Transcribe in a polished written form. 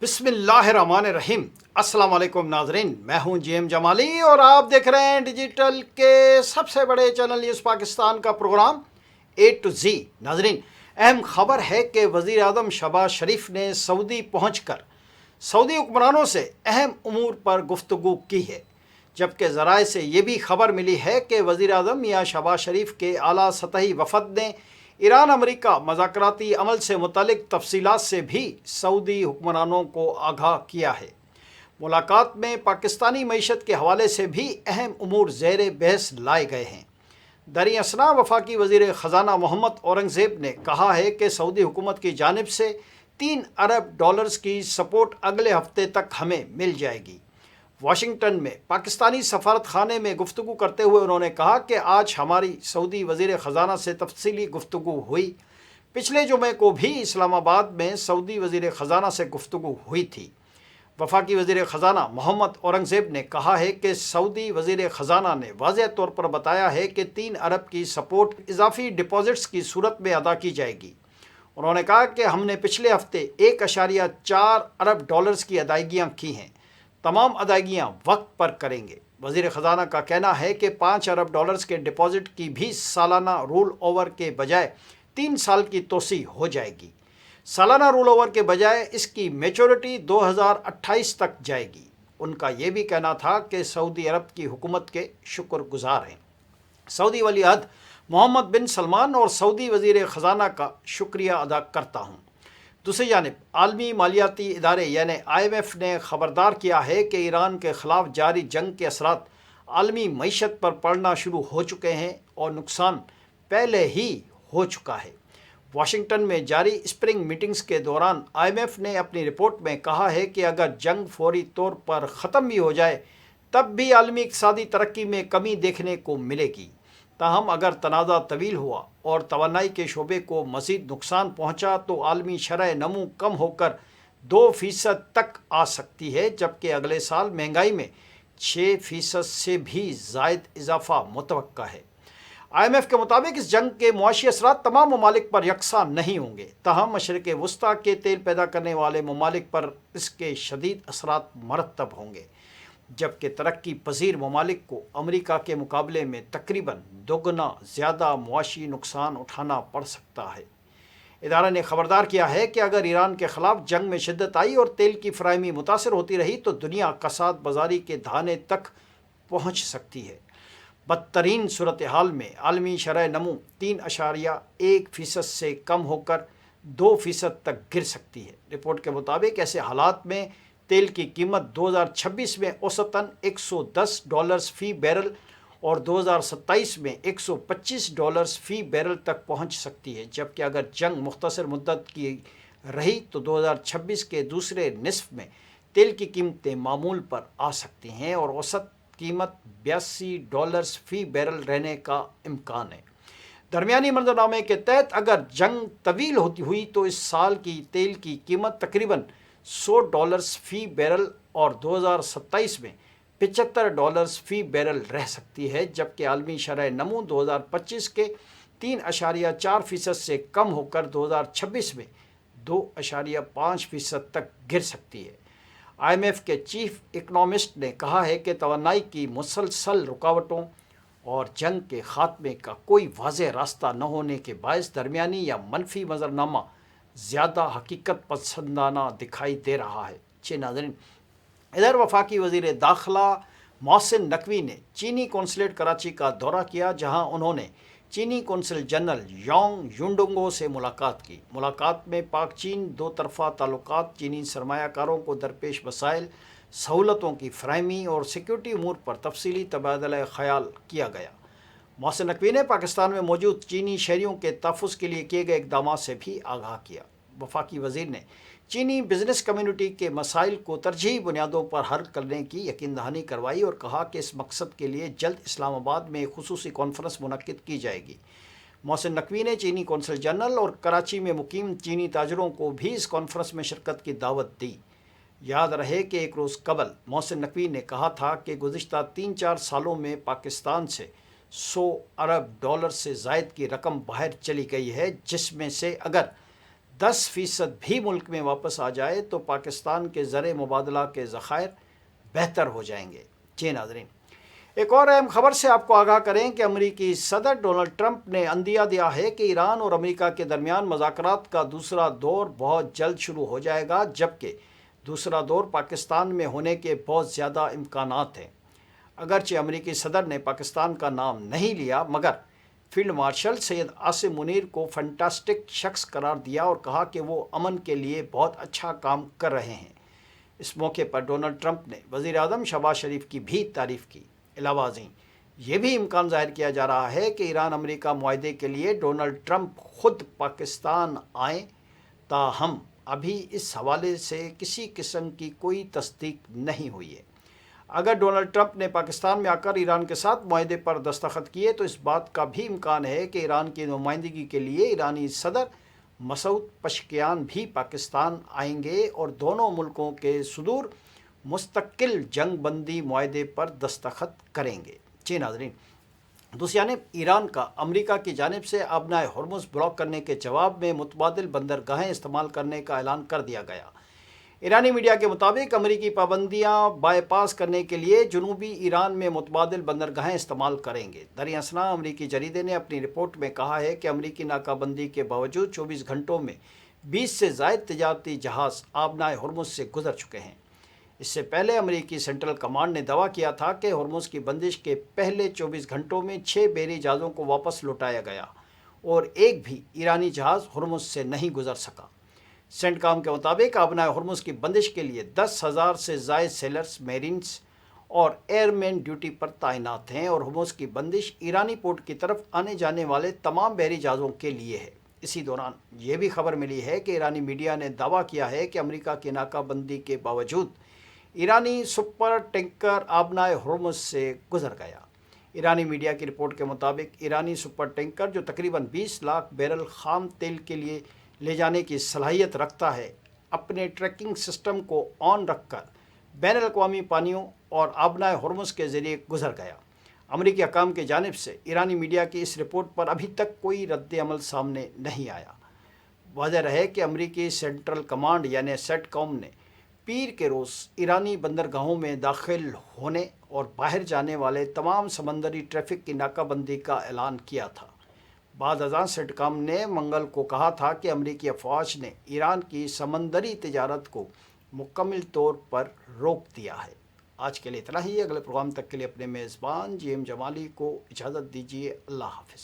बिस्मिल्लाहिर्रहमानिर्रहीम। अस्सलाम वालेकुम नाजरीन, मैं हूं जीएम जमाली और आप देख रहे हैं डिजिटल के सबसे बड़े चैनल न्यूज़ पाकिस्तान का प्रोग्राम ए टू जी। नाजरीन, अहम खबर है कि वज़ीर आज़म शहबाज शरीफ ने सऊदी पहुंचकर सऊदी हुक्मरानों से अहम उमूर पर गुफ्तगू की है, जबकि ज़राए से ये भी खबर मिली है कि वज़ीर आज़म या शहबाज शरीफ के आला सतही वफ़द ने ईरान अमरीका मज़ाकराती अमल से मुतल्लिक़ तफसीलात से भी सऊदी हुक्मरानों को आगाह किया है। मुलाकात में पाकिस्तानी मईशत के हवाले से भी अहम उमूर ज़ेर बहस लाए गए हैं। दरी असना वफाकी वज़ीर ख़जाना मोहम्मद औरंगज़ेब ने कहा है कि सऊदी हुकूमत की जानिब से 3 अरब डॉलर्स की सपोर्ट अगले हफ्ते तक हमें मिल जाएगी। वाशिंगटन में पाकिस्तानी सफारत खाने में गुफ्तगू करते हुए उन्होंने कहा कि आज हमारी सऊदी वज़ीर ख़जाना से तफसीली गुफ्तगू हुई। पिछले जुमे को भी इस्लामाबाद में सऊदी वज़ीर ख़जाना से गुफ्तगू हुई थी। वफाकी वज़ीर ख़जाना मोहम्मद औरंगज़ेब ने कहा है कि सऊदी वज़ीर ख़जाना ने वाज़ेह तौर पर बताया है कि 3 अरब की सपोर्ट इजाफ़ी डिपॉज़िट्स की सूरत में अदा की जाएगी। उन्होंने कहा कि हमने पिछले हफ्ते 1.4 अरब डॉलर्स की अदायगियाँ की हैं। तमाम अदायगियाँ वक्त पर करेंगे। वज़ीर ख़जाना का कहना है कि 5 अरब डॉलर्स के डिपॉज़िट की भी सालाना रोल ओवर के बजाय 3 साल की तोसी हो जाएगी। सालाना रोल ओवर के बजाय इसकी मेचोरिटी 2028 तक जाएगी। उनका ये भी कहना था कि सऊदी अरब की हुकूमत के शुक्रगुजार हैं। सऊदी वली अहद मोहम्मद बिन सलमान और सऊदी वज़ीर ख़जाना का शुक्रिया अदा करता हूँ। दूसरी जानिब आलमी मालियाती इदारे यानी IMF ने ख़बरदार किया है कि ईरान के ख़िलाफ़ जारी जंग के असरात आलमी मईशत पर पड़ना शुरू हो चुके हैं और नुकसान पहले ही हो चुका है। वाशिंगटन में जारी स्प्रिंग मीटिंग्स के दौरान IMF ने अपनी रिपोर्ट में कहा है कि अगर जंग फौरी तौर पर ख़त्म भी हो जाए तब भी आलमी इक़्तिसादी तरक्की में कमी देखने को मिलेगी। ताहम अगर तनाज़ा तवील हुआ और तवानाई के शोबे को मज़ीद नुकसान पहुँचा तो आलमी शरह नमू कम होकर 2% तक आ सकती है, जबकि अगले साल महंगाई में 6% से भी ज़ायद इजाफ़ा मुतवक्का है। IMF के मुताबिक इस जंग के मुआशी असरात तमाम ममालिक पर यकसा नहीं होंगे, ताहम मशरिक़ वस्ता के तेल पैदा करने वाले ममालिक पर इसके शदीद असरात मरतब होंगे, जबकि तरक्की पजीर ममालिक को अमरीका के मुकाबले में तकरीबन दोगुना ज़्यादा मुआशी नुकसान उठाना पड़ सकता है। इदारा ने ख़बरदार किया है कि अगर ईरान के ख़िलाफ़ जंग में शिद्दत आई और तेल की फ़राहमी मुतासर होती रही तो दुनिया कसाद बाजारी के धाने तक पहुँच सकती है। बदतरीन सूरत हाल में आलमी शरह नमू 3.1% से कम होकर 2% तक गिर सकती है। रिपोर्ट के मुताबिक ऐसे हालात में तेल की कीमत 2026 में औसतन $110 फ़ी बैरल और 2027 में $125 फ़ी बैरल तक पहुंच सकती है, जबकि अगर जंग मुख्तसर मुद्दत की रही तो 2026 के दूसरे निसफ में तेल की कीमतें मामूल पर आ सकती हैं और औसत कीमत $82 फ़ी बैरल रहने का इम्कान है। दरमियानी मंजरनामे के तहत अगर जंग तवील होती हुई तो इस साल की तेल की कीमत तकरीबन $100 फ़ी बैरल और 2027 में $75 फ़ी बैरल रह सकती है, जबकि आलमी शरह नमू 2025 के 3.4% से कम होकर 2026 में 2.5% तक गिर सकती है। IMF के चीफ इकनॉमिस्ट ने कहा है कि तवानाई की मुसलसल रुकावटों और जंग के ख़ात्मे का कोई वाज़ेह रास्ता न होने के बायस दरमियानी या मनफी मंजरनामा ज़्यादा हकीकत पसंदाना दिखाई दे रहा है। नाज़रीन, इधर वफाकी वज़ीर दाखिला मोहसिन नकवी ने चीनी कौंसलेट कराची का दौरा किया, जहां उन्होंने चीनी कौंसल जनरल योंग युनडुंगो से मुलाकात की। मुलाकात में पाक चीन दो तरफ़ा ताल्लुकात, चीनी सरमायाकारों को दरपेश मसाइल, सहूलतों की फ़राहमी और सिक्योरिटी उमूर पर तफसीली तबादला ख़याल किया गया। मोहसिन नकवी ने पाकिस्तान में मौजूद चीनी शहरियों के तहफ़्फ़ुज़ के लिए किए गए इक़दामात से भी आगाह किया। वफाकी वज़ीर ने चीनी बिज़नेस कम्यूनिटी के मसाइल को तरजीही बुनियादों पर हल करने की यकीन दहानी करवाई और कहा कि इस मकसद के लिए जल्द इस्लामाबाद में एक खुसूसी कॉन्फ्रेंस मुनक्किद की जाएगी। मोहसिन नकवी ने चीनी कौंसल जनरल और कराची में मुकीम चीनी ताजरों को भी इस कॉन्फ्रेंस में शिरकत की दावत दी। याद रहे कि एक रोज़ कबल मोहसिन नकवी ने कहा था कि गुज़िश्ता 3-4 सालों में पाकिस्तान से $100 अरब से ज़ायद की रकम बाहर चली गई है, जिसमें से अगर 10% بھی ملک میں واپس آ جائے تو پاکستان کے زر مبادلہ کے ذخائر بہتر ہو جائیں گے۔ جی ناظرین، ایک اور اہم خبر سے آپ کو آگاہ کریں کہ امریکی صدر ڈونلڈ ٹرمپ نے عندیہ دیا ہے کہ ایران اور امریکہ کے درمیان مذاکرات کا دوسرا دور بہت جلد شروع ہو جائے گا، جبکہ دوسرا دور پاکستان میں ہونے کے بہت زیادہ امکانات ہیں۔ اگرچہ امریکی صدر نے پاکستان کا نام نہیں لیا، مگر فیلڈ مارشل سید عاصم منیر کو فنٹاسٹک شخص قرار دیا اور کہا کہ وہ امن کے لیے بہت اچھا کام کر رہے ہیں۔ اس موقع پر ڈونلڈ ٹرمپ نے وزیر اعظم شہباز شریف کی بھی تعریف کی۔ علاوہ ازیں یہ بھی امکان ظاہر کیا جا رہا ہے کہ ایران امریکہ معاہدے کے لیے ڈونلڈ ٹرمپ خود پاکستان آئیں، تاہم ابھی اس حوالے سے کسی قسم کی کوئی تصدیق نہیں ہوئی ہے۔ اگر ڈونلڈ ٹرمپ نے پاکستان میں آ کر ایران کے ساتھ معاہدے پر دستخط کیے تو اس بات کا بھی امکان ہے کہ ایران کی نمائندگی کے لیے ایرانی صدر مسعود پشکیان بھی پاکستان آئیں گے اور دونوں ملکوں کے صدور مستقل جنگ بندی معاہدے پر دستخط کریں گے۔ جی ناظرین، دوسری جانب ایران کا امریکہ کی جانب سے آبنائے ہرمز بلاک کرنے کے جواب میں متبادل بندرگاہیں استعمال کرنے کا اعلان کر دیا گیا۔ ایرانی میڈیا کے مطابق امریکی پابندیاں بائی پاس کرنے کے لیے جنوبی ایران میں متبادل بندرگاہیں استعمال کریں گے۔ دریں اثنا امریکی جریدے نے اپنی رپورٹ میں کہا ہے کہ امریکی ناکہ بندی کے باوجود 24 گھنٹوں میں 20 سے زائد تجارتی جہاز آبنائے ہرمز سے گزر چکے ہیں۔ اس سے پہلے امریکی سینٹرل کمانڈ نے دعویٰ کیا تھا کہ ہرمز کی بندش کے پہلے 24 گھنٹوں میں 6 بحری جہازوں کو واپس لوٹایا گیا اور ایک بھی ایرانی جہاز ہرمز سے نہیں گزر سکا۔ سینٹ کام کے مطابق آبنائے ہرمز کی بندش کے لیے 10,000 سے زائد سیلرز، میرینز اور ایئر مین ڈیوٹی پر تعینات ہیں اور ہرمز کی بندش ایرانی پورٹ کی طرف آنے جانے والے تمام بحری جہازوں کے لیے ہے۔ اسی دوران یہ بھی خبر ملی ہے کہ ایرانی میڈیا نے دعویٰ کیا ہے کہ امریکہ کی ناکہ بندی کے باوجود ایرانی سپر ٹینکر آبنائے ہرمز سے گزر گیا۔ ایرانی میڈیا کی رپورٹ کے مطابق ایرانی سپر ٹینکر جو تقریباً 20 لاکھ بیرل خام تیل کے لیے لے جانے کی صلاحیت رکھتا ہے، اپنے ٹریکنگ سسٹم کو آن رکھ کر بین الاقوامی پانیوں اور آبنائے ہرمز کے ذریعے گزر گیا۔ امریکی حکام کی جانب سے ایرانی میڈیا کی اس رپورٹ پر ابھی تک کوئی رد عمل سامنے نہیں آیا۔ واضح رہے کہ امریکی سینٹرل کمانڈ یعنی سیٹ کام نے پیر کے روز ایرانی بندرگاہوں میں داخل ہونے اور باہر جانے والے تمام سمندری ٹریفک کی ناکہ بندی کا اعلان کیا تھا۔ بعد ازاں سیٹ کام نے منگل کو کہا تھا کہ امریکی افواج نے ایران کی سمندری تجارت کو مکمل طور پر روک دیا ہے۔ آج کے لیے اتنا ہی۔ اگلے پروگرام تک کے لیے اپنے میزبان جی ایم جمالی کو اجازت دیجیے۔ اللہ حافظ۔